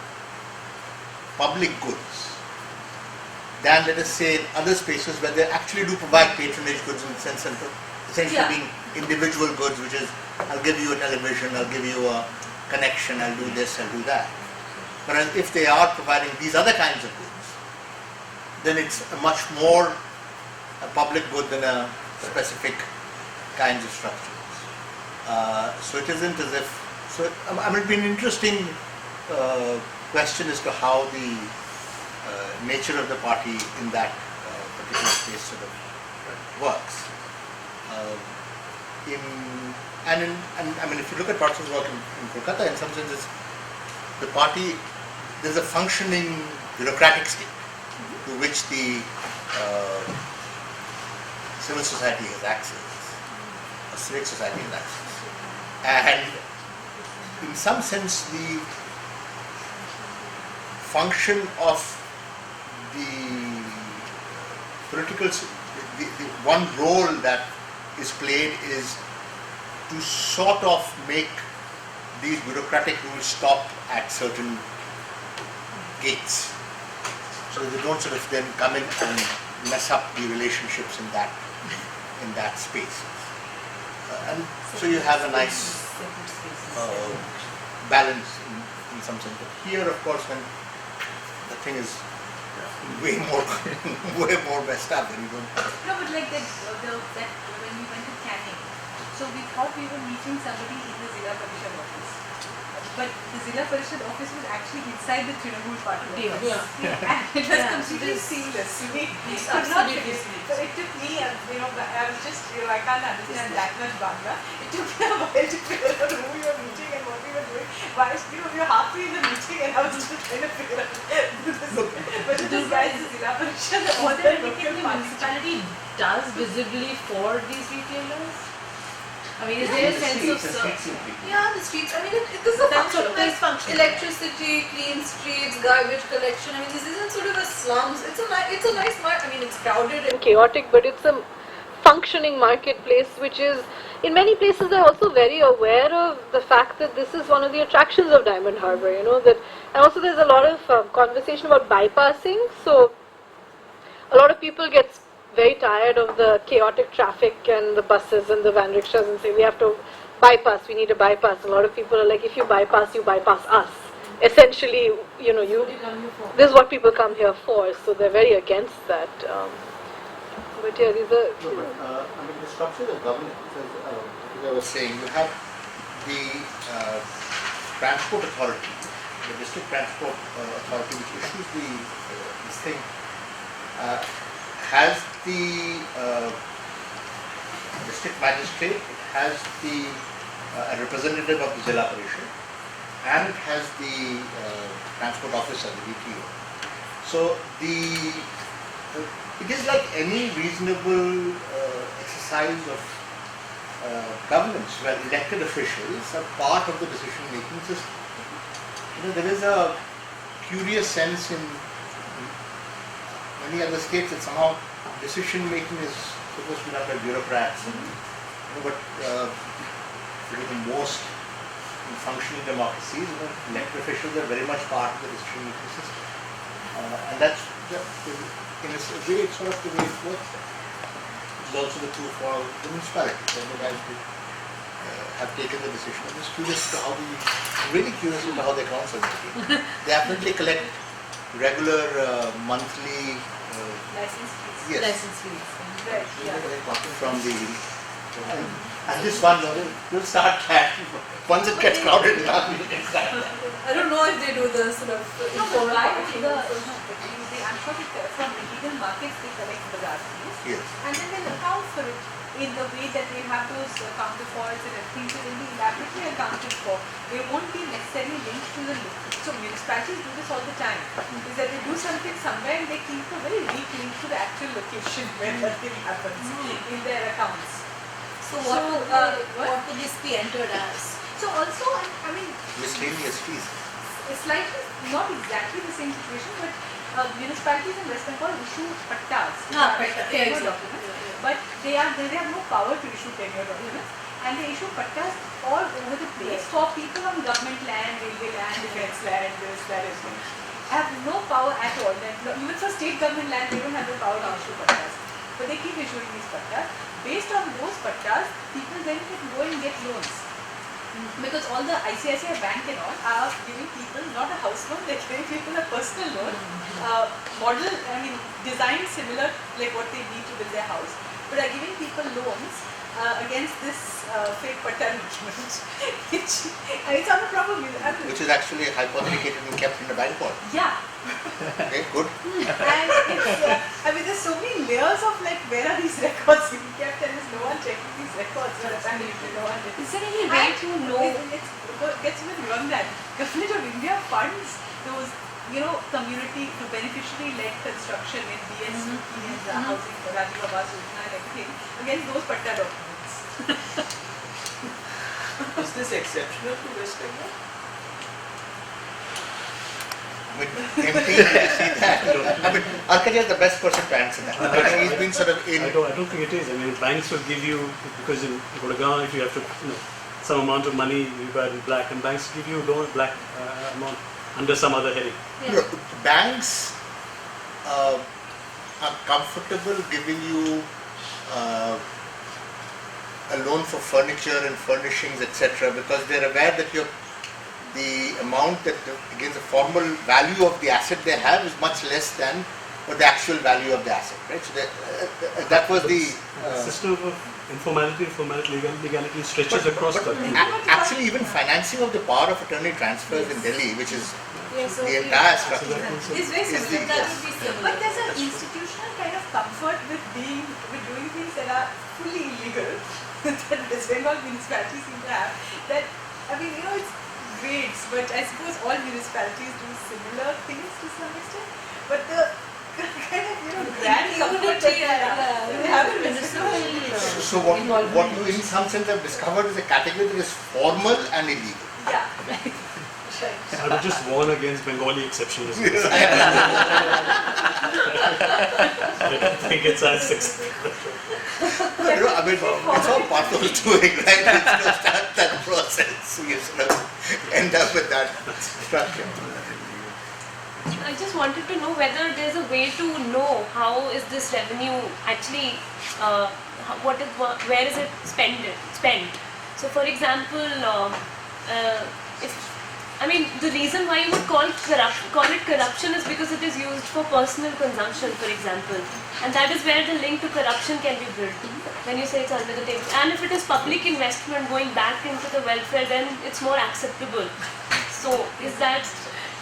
public goods than, let us say, in other spaces where they actually do provide patronage goods in the sense of essentially being individual goods, which is, I'll give you a television, I'll give you a connection, I'll do this, I'll do that. Whereas if they are providing these other kinds of goods, then it's a much more a public good than a specific kinds of structures. So it isn't as if, I mean, it'd be an interesting question as to how the nature of the party in that particular space sort of works. I mean, if you look at Part2's work in Kolkata, in some senses, the party, there's a functioning bureaucratic state to which the civil society has access, or civic society has access. And in some sense, the function of the political, the one role that is played is to sort of make these bureaucratic rules stop at certain gates, so that they don't sort of then come in and mess up the relationships in that space. And so you have a nice balance in some sense. But here, of course, when the thing is way more messed up, then you don't. No, but like that when we went to Canning, so we thought we were meeting somebody in the Zilla Parishad office. But the Zilla Parishad office was actually inside the Trinamool party office. And it was completely seamless. We could not figure it. So it took me, I was just, I can't understand that much Bangla. It took me a while to figure out who we were meeting and what we were doing. Why, we were halfway in the meeting and I was just trying to figure out whether this guy is the Zilla Parishad or Was there anything the municipality does visibly for these retailers? I mean, is there a sense of The streets. I mean, this is a function of like electricity, clean streets, garbage collection. I mean, this isn't sort of a slums. It's a nice market. I mean, it's crowded and chaotic, but it's a functioning marketplace, which is, in many places, they're also very aware of the fact that this is one of the attractions of Diamond Harbour. And also there's a lot of conversation about bypassing. So a lot of people get very tired of the chaotic traffic and the buses and the van rickshaws and say we have to bypass, we need a bypass. A lot of people are like, if you bypass us. Essentially, you know, this is what people come here for, so they're very against that. But yeah, these are... No, but I mean, the structure of governance, as I was saying, you have the transport authority, the district transport authority, which issues this thing, has the district magistrate, it has the a representative of the Zilla Parishad, and it has the transport officer, the DTO. So it is like any reasonable exercise of governance where elected officials are part of the decision-making system. You know, there is a curious sense in many other states that somehow decision-making is supposed to be done by bureaucrats, and, you know, but in most functioning democracies, you know, elected officials are very much part of the decision-making system, and that's in a way it's sort of the way it works. It's also the truth for the municipalities. The guys who have taken the decision. I'm just curious to really curious about how the accounts are making. They apparently collect regular monthly License fees. yes, License fees. Right, yeah. from the and this one will start that once it gets crowded enough. I don't know if they do the sort of No, but why I'm sure from illegal markets they collect bazaar fees. Yes. And then they'll account for it in the way that they have those counter faults and everything, so they'll be elaborately accounted for. They won't be necessarily linked to the so municipalities do this all the time. Is that they do something somewhere and they keep a very weak link to the actual location where that thing happens in their accounts. So what would this be entered as? So also, I mean, Miscellaneous fees. it's slightly not exactly the same situation, but municipalities in West Bengal issue pattas, tenure documents, but they have no power to issue tenure documents, and they issue pattas all over the place for people on government land, railway land, defense land, this, that, everything. Have no power at all. Even for state government land, they don't have the power to issue pattas, but they keep issuing these pattas. Based on those pattas, people then can go and get loans. Because all the ICICI bank and all are giving people not a house loan, they're giving people a personal loan, model, I mean, designed similar like what they need to build their house, but are giving people loans against this fake patta document, which, and it's on a proper Which is actually hypothecated and kept in the bank vault. yeah. Okay, good. And it's, I mean, there's so many layers of like, where are these records being kept, and there's no one checking these records, but apparently no one did. Is there any way to know? It gets even beyond that. Government of India funds those, you know, community to beneficiary-led construction in BSC and housing, Rajiv Abbas Yojana and everything against those patta documents. Is this exceptional to West Bengal? I mean, MT, see that. I mean, Arkaja is the best person to answer that. Because he's been sort of in. I don't think it is. I mean, banks will give you, because in Gurgaon, if you have to, some amount of money, you buy in black, and banks give you loan black amount under some other heading. Yeah. Look, banks are comfortable giving you a loan for furniture and furnishings, etc., because they're aware that the amount that against the formal value of the asset they have is much less than what the actual value of the asset, right? So that was the system of informality, legality stretches across the country. Actually, even financing of the power of attorney transfers in Delhi, which is the entire structure, It's very similar. That would be similar. But there's an institutional kind of comfort with doing things that are fully illegal that West Bengal municipalities seem to have. That, I mean, you know, it's grades, but I suppose all municipalities do similar things to some extent. But the kind of, you know, grand comfort that they have in West Bengal. So what you in some sense have discovered is a category that is formal and illegal. Yeah. I would just warn against Bengali exceptionalism. I don't think it's as successful. You know, I mean, it's all part of the doing, right? It's to start that process, you sort of end up with that structure. I just wanted to know whether there's a way to know how is this revenue actually, where is it spent. So for example, the reason why you would call it corruption is because it is used for personal consumption, for example. And that is where the link to corruption can be built, when you say it's under the table. And if it is public investment going back into the welfare, then it's more acceptable. So is that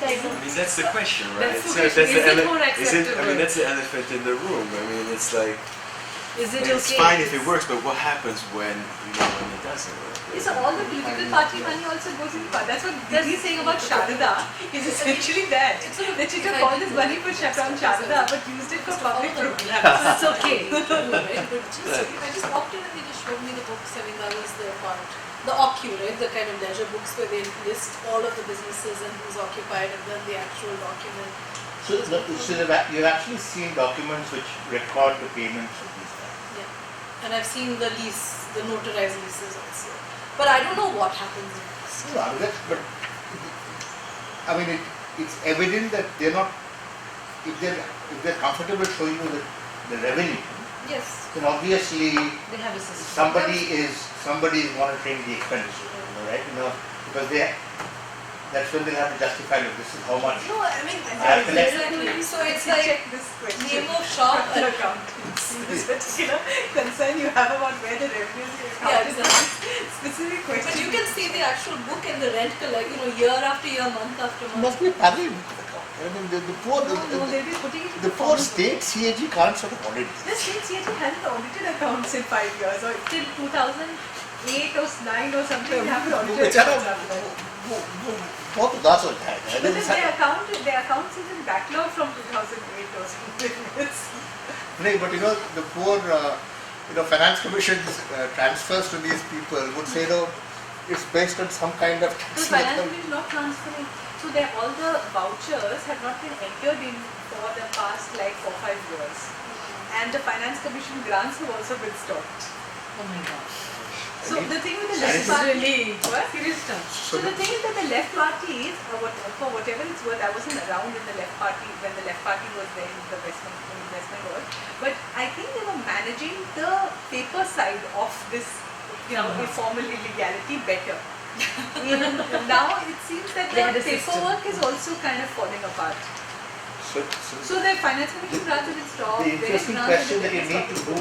kind of... I mean, that's the question, right? That's the question. Is it more acceptable? That's the elephant in the room. I mean, it's like... Is it it's okay? fine if it works, but what happens when it doesn't work? So all the political party money also goes in. That's what Didi is saying about Sharada. Is essentially that she took all this money for from Sharada, but used it for public programs. It's okay. I just walked in and they just showed me the books. I mean, that was their part. The OCU, right? The kind of leisure books where they list all of the businesses and who's occupied, and then the actual document. So you've actually seen documents which record the payments of these guys. Yeah. And I've seen the lease, the notarized leases also. But I don't know what happens next. No, but I mean, it's evident that they're not. If they're comfortable showing you the revenue, Yes. then obviously They have a system. somebody is monitoring the expenditure, right? Because that's when they'll have to justify that this is how much. No, I mean, I have collected. exactly. So it's like name of shop and accountants. This particular concern you have about where the revenues are. Yeah, exactly. Specific But question. you can see the actual book and the rent collect, year after year, month after month. Must be parallel. I mean, the poor, No, they'll be putting it in the poor state CAG can't sort of audit. The state CAG hasn't audited accounts in 5 years, or till 2008 or 9 or something. They haven't audited accounts after that. बहुत उदास होता है. But then their accounts is in backlog from 2008 or something. No, but the poor, finance commission's transfers to these people would say, it's based on some kind of So finance commission is not transferring. So all the vouchers have not been entered in for the past 4-5 years. And the finance commission grants have also been stopped. Oh my gosh. So the thing with the left party, so the thing is that the left party is, for whatever it's worth, I wasn't around in the left party when the left party was there in the investment world, but I think they were managing the paper side of this, informal illegality better. Now it seems that the paperwork is also kind of falling apart. So the finance commission grants have been stopped. The interesting question that you need to do,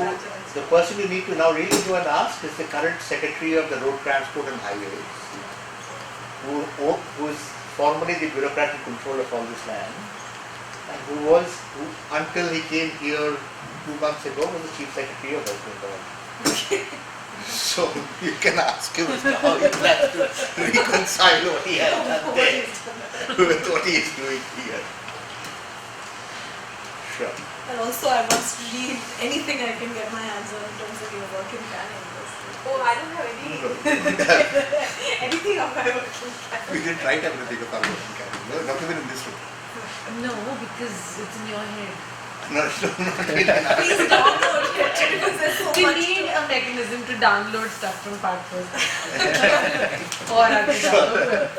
the person you need to now really go and ask is the current Secretary of the Road Transport and Highways, who is formally the bureaucrat in control of all this land, and who until he came here 2 months ago, was the Chief Secretary of West Bengal. So you can ask him as to how he plans to reconcile what he has done there with what he is doing here. Sure. And also I must read anything I can get my hands on in terms of work in planning. Oh, I don't have anything of my work in planning. We didn't write everything of our work in planning. Not even in this room. No, because it's in your head. No, not really. Please download it because there's so We much. need a mechanism to download stuff from Part2. Or I can download.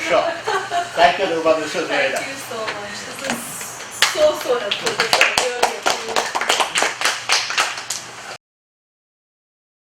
Sure. Thank you, Nirma. This was very Thank nice. you so much. This is so helpful.